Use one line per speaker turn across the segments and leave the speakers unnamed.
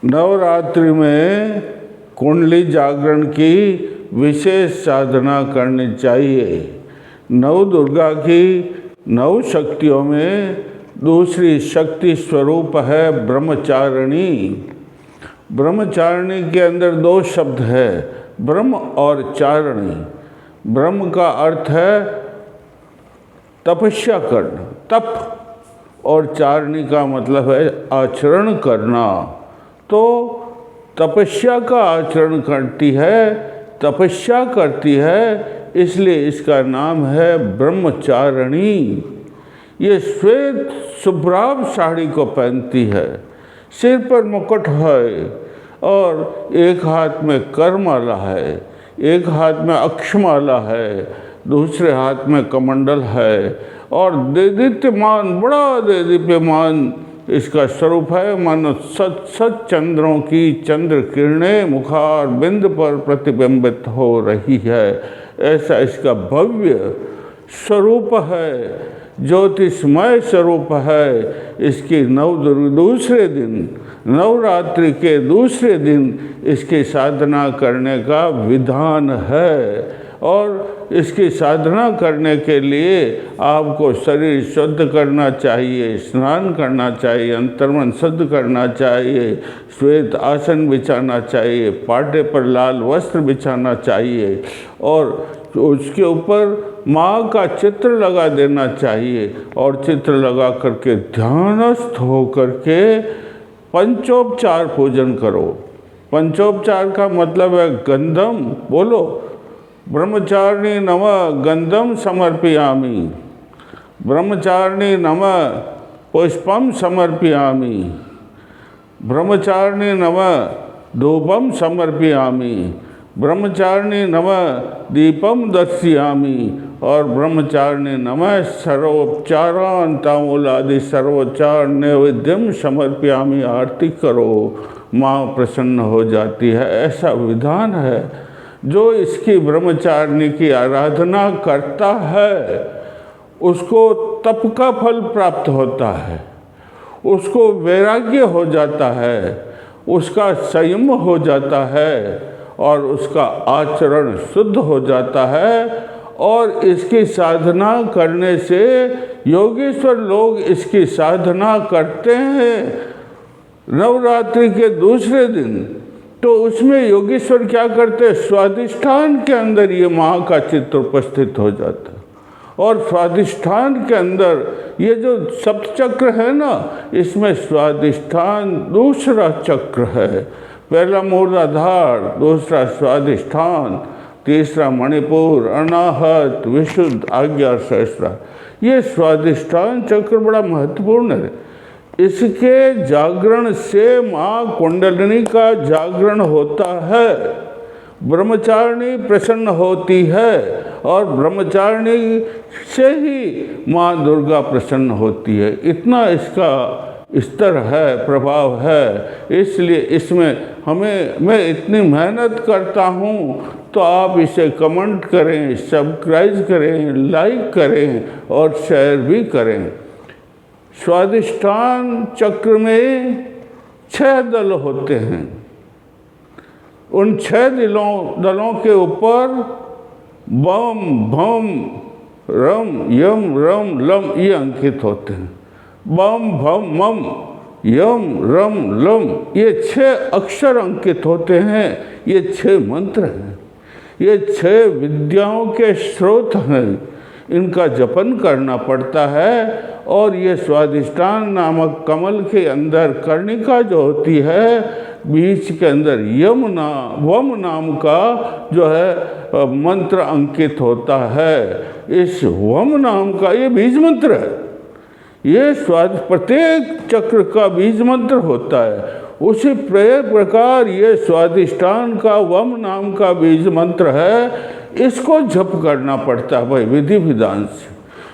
नवरात्रि में कुंडली जागरण की विशेष साधना करनी चाहिए। नव दुर्गा की नव शक्तियों में दूसरी शक्ति स्वरूप है ब्रह्मचारिणी। ब्रह्मचारिणी के अंदर दो शब्द है, ब्रह्म और चारिणी। ब्रह्म का अर्थ है तपस्या करना, तप, और चारिणी का मतलब है आचरण करना। तो तपस्या का आचरण करती है, तपस्या करती है, इसलिए इसका नाम है ब्रह्मचारिणी। ये श्वेत शुभ्राभ साड़ी को पहनती है, सिर पर मुकुट है और एक हाथ में करमाला है, एक हाथ में अक्षमाला है, दूसरे हाथ में कमंडल है और देदीप्यमान, बड़ा देदीप्यमान इसका स्वरूप है। मानो सत सत चंद्रों की चंद्र किरणें मुखार बिंद पर प्रतिबिंबित हो रही है, ऐसा इसका भव्य स्वरूप है, ज्योतिषमय स्वरूप है। इसकी दूसरे दिन, नवरात्रि के दूसरे दिन इसकी साधना करने का विधान है। और इसकी साधना करने के लिए आपको शरीर शुद्ध करना चाहिए, स्नान करना चाहिए, अंतर्मन शुद्ध करना चाहिए, श्वेत आसन बिछाना चाहिए, पाटे पर लाल वस्त्र बिछाना चाहिए और उसके ऊपर माँ का चित्र लगा देना चाहिए और चित्र लगा करके ध्यानस्थ हो करके पंचोपचार पूजन करो। पंचोपचार का मतलब है गंधम, बोलो ब्रह्मचारिणी नमः गंधम समर्पयामि, ब्रह्मचारिणी नमः पुष्पम समर्पयामि, ब्रह्मचारिणी नमः धूपम समर्पयामि, ब्रह्मचारिणी नमः दीपम दर्शयामि और ब्रह्मचारिणी नमः सर्वोपचारान् ताम्बूलादि सर्वोपचार नैवेद्यम समर्पयामि। आरती करो, माँ प्रसन्न हो जाती है, ऐसा विधान है। जो इसकी ब्रह्मचारिणी की आराधना करता है उसको तप का फल प्राप्त होता है, उसको वैराग्य हो जाता है, उसका संयम हो जाता है और उसका आचरण शुद्ध हो जाता है। और इसकी साधना करने से योगेश्वर लोग इसकी साधना करते हैं नवरात्रि के दूसरे दिन। तो उसमें योगेश्वर क्या करते हैं, स्वादिष्ठान के अंदर ये माँ का चित्र उपस्थित हो जाता है और स्वादिष्ठान के अंदर ये जो सप्तचक्र है ना, इसमें स्वादिष्ठान दूसरा चक्र है। पहला मूलाधार, दूसरा स्वादिष्ठान, तीसरा मणिपुर, अनाहत, विशुद्ध, आज्ञा, सहस्रा। ये स्वादिष्ठान चक्र बड़ा महत्वपूर्ण है। इसके जागरण से माँ कुंडलिनी का जागरण होता है, ब्रह्मचारिणी प्रसन्न होती है और ब्रह्मचारिणी से ही माँ दुर्गा प्रसन्न होती है। इतना इसका स्तर है, प्रभाव है। इसलिए इसमें मैं इतनी मेहनत करता हूँ, तो आप इसे कमेंट करें, सब्सक्राइब करें, लाइक करें और शेयर भी करें। स्वादिष्ठान चक्र में 6 दल होते हैं। उन 6 दलों के ऊपर बम, भम, रम, यम, रम, लम ये अंकित होते हैं। बम, भम, मम, यम, रम, लम ये 6 अक्षर अंकित होते हैं। ये 6 मंत्र हैं, ये 6 विद्याओं के स्रोत हैं। इनका जपन करना पड़ता है। और ये स्वादिष्ठान नामक कमल के अंदर कर्णिका जो होती है, बीच के अंदर वम नाम का जो है मंत्र अंकित होता है। इस वम नाम का ये बीज मंत्र है। ये प्रत्येक चक्र का बीज मंत्र होता है। उसी प्रकार ये स्वादिष्ठान का वम नाम का बीज मंत्र है। इसको जप करना पड़ता है भाई, विधि विधान से।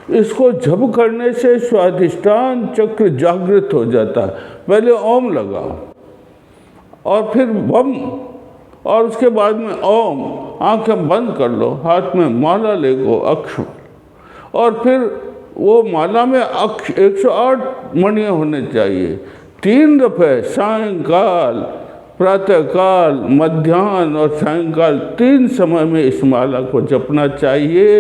इसको जप करने से स्वादिष्ठान चक्र जागृत हो जाता है। पहले ओम लगाओ और फिर वम और उसके बाद में ओम, आंखें बंद कर लो, हाथ में माला ले गो अक्ष, और फिर वो माला में 108 मणियाँ होने चाहिए। 3 दफे सायंकाल, प्रातःकाल, मध्याह्न और सायंकाल 3 समय में इस माला को जपना चाहिए।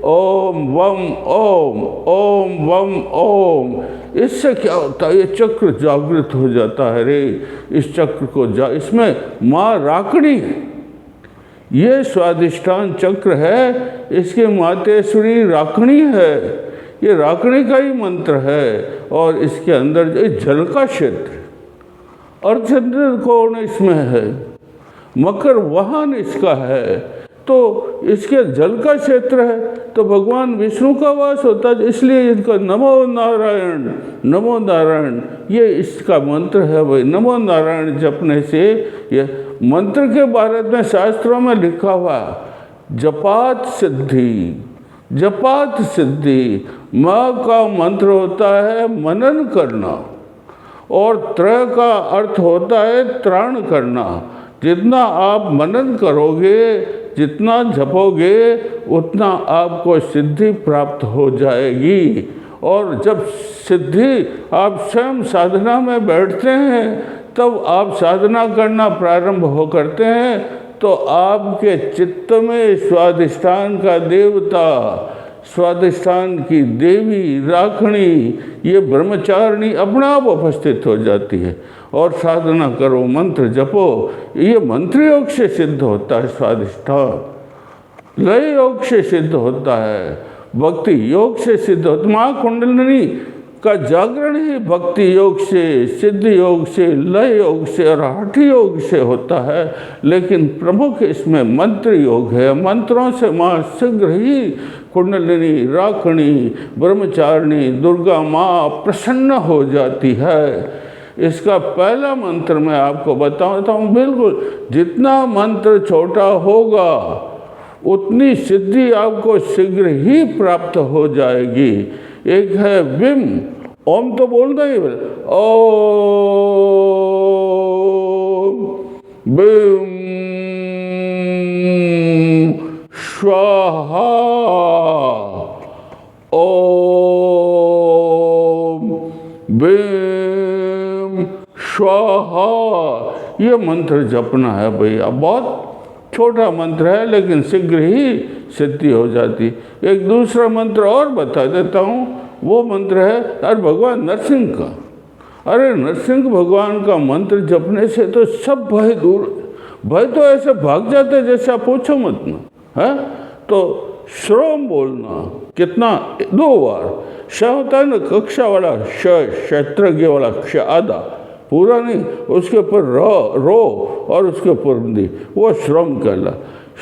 ओम वम ओम, ओम वम ओम। इससे क्या होता है, ये चक्र जागृत हो जाता है रे। इस चक्र को इसमें माँ राकड़ी, ये स्वादिष्ठान चक्र है, इसके मातेश्वरी राकणी है। ये राकणी का ही मंत्र है। और इसके अंदर जो जल का क्षेत्र, अर्धचंद्र कोण इसमें है, मकर वाहन इसका है, तो इसके जल का क्षेत्र है, तो भगवान विष्णु का वास होता है। इसलिए इनका नमो नारायण, नमो नारायण ये इसका मंत्र है भाई। नमो नारायण जपने से, ये मंत्र के बारे में शास्त्रों में लिखा हुआ, जपात सिद्धि, जपात सिद्धि। माँ का मंत्र होता है मनन करना, और त्रय का अर्थ होता है त्राण करना। जितना आप मनन करोगे, जितना जपोगे, उतना आपको सिद्धि प्राप्त हो जाएगी। और जब सिद्धि, आप स्वयं साधना में बैठते हैं, तब आप साधना करना प्रारंभ हो करते हैं, तो आपके चित्त में स्वाधिष्ठान का देवता, स्वाधिष्ठान की देवी राखणी, ये ब्रह्मचारिणी अपने आप उपस्थित हो जाती है। और साधना करो, मंत्र जपो। ये मंत्र योग से सिद्ध होता है स्वाधिष्ठान, लय योग से सिद्ध होता है, भक्ति योग से सिद्ध होता है। महाकुंडलिनी का जागरण ही भक्ति योग से, सिद्ध योग से, लय योग से और हठ योग से होता है। लेकिन प्रमुख इसमें मंत्र योग है। मंत्रों से माँ शीघ्र ही कुंडलिनी राखणी ब्रह्मचारिणी दुर्गा माँ प्रसन्न हो जाती है। इसका पहला मंत्र मैं आपको बताता हूँ। बिल्कुल जितना मंत्र छोटा होगा, उतनी सिद्धि आपको शीघ्र ही प्राप्त हो जाएगी। एक है विम, ओम तो बोलना ही, ओम विम स्वाहा, ओम विम स्वाहा। ये मंत्र जपना है भैया। बहुत छोटा मंत्र है, लेकिन शीघ्र ही सिद्धि हो जाती। एक दूसरा मंत्र और बता देता हूँ। वो मंत्र है अरे भगवान नरसिंह का। अरे नरसिंह भगवान का मंत्र जपने से तो सब भय दूर, भय तो ऐसे भाग जाते जैसे आप पूछो मत ना है। तो श्रोम बोलना कितना, 2 बार। श होता है ना कक्षा वाला श, क्षेत्रज्ञ वाला क्ष आधा, पूरा नहीं, उसके ऊपर रो और उसके ऊपर दी, वो श्रोम कहला।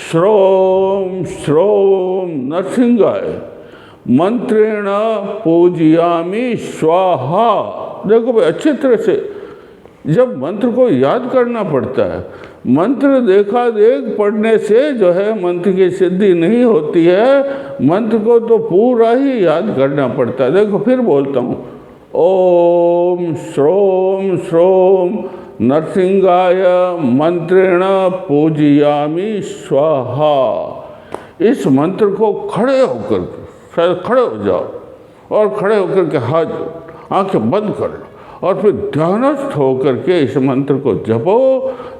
श्रोम श्रोम नरसिंहाय मंत्रेण पूजयामि स्वाहा। देखो भाई अच्छी तरह से जब मंत्र को याद करना पड़ता है। मंत्र देखा देख पढ़ने से जो है मंत्र की सिद्धि नहीं होती है। मंत्र को तो पूरा ही याद करना पड़ता है। देखो फिर बोलता हूँ, ओम श्रोम श्रोम नरसिंहाय मंत्रेण पूजयामि स्वाहा। इस मंत्र को खड़े होकर, शायद खड़े हो जाओ और खड़े होकर के हाथ आंखें बंद कर लो और फिर ध्यानस्थ होकर के इस मंत्र को जपो।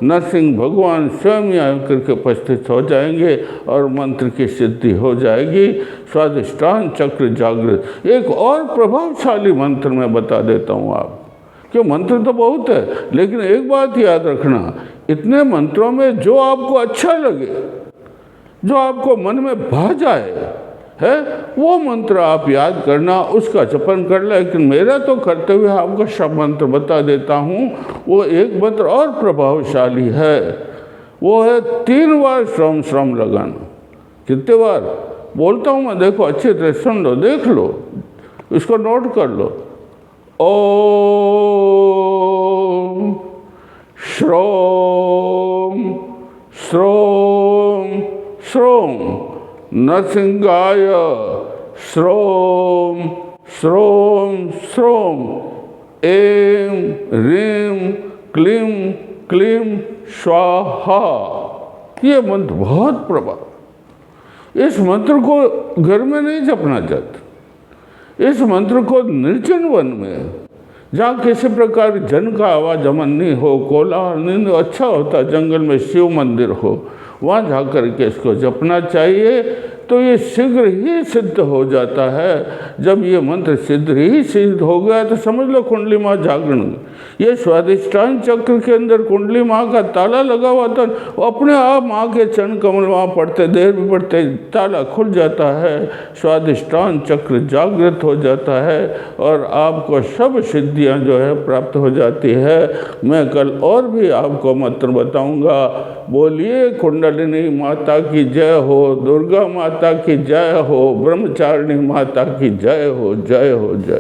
नरसिंह भगवान स्वयं आकर के उपस्थित हो जाएंगे और मंत्र की सिद्धि हो जाएगी। स्वाधिष्ठान चक्र जागृत। एक और प्रभावशाली मंत्र मैं बता देता हूँ आप, क्यों मंत्र तो बहुत है, लेकिन एक बात याद रखना, इतने मंत्रों में जो आपको अच्छा लगे, जो आपको मन में भा जाए है, वो मंत्र आप याद करना, उसका जपन कर ले। लेकिन मेरा तो करते हुए आपको सब मंत्र बता देता हूँ। वो एक मंत्र और प्रभावशाली है, वो है 3 बार श्रम श्रम लगाना। कितने बार बोलता हूँ मैं, देखो अच्छी तरह सुन लो, देख लो, इसको नोट कर लो। ओम श्रोम श्रोम श्रोम नरसिंहाय श्रोम श्रोम श्रोम ऐं ह्रीं क्लीं क्लीं स्वाहा। ये मंत्र बहुत प्रभाव। इस मंत्र को घर में नहीं जपना चाहते। इस मंत्र को निर्जन वन में जहाँ किसी प्रकार जन का आवागमन नहीं हो, कोलाहल नहीं हो, अच्छा होता जंगल में शिव मंदिर हो, वहाँ जा कर के इसको जपना चाहिए। तो ये शीघ्र ही सिद्ध हो जाता है। जब ये मंत्र सिद्ध हो गया तो समझ लो कुंडली माँ जागरण। ये स्वाधिष्ठान चक्र के अंदर कुंडली माँ का ताला लगा हुआ था, वो अपने आप माँ के चरण कमल वहाँ पढ़ते देर भी पढ़ते ताला खुल जाता है, स्वाधिष्ठान चक्र जागृत हो जाता है और आपको सब सिद्धियाँ जो है प्राप्त हो जाती है। मैं कल और भी आपको मंत्र बताऊँगा। बोलिए कुंडलिनी माता की जय हो, दुर्गा माता की जय हो, ब्रह्मचारिणी माता की जय हो, जय हो, जय।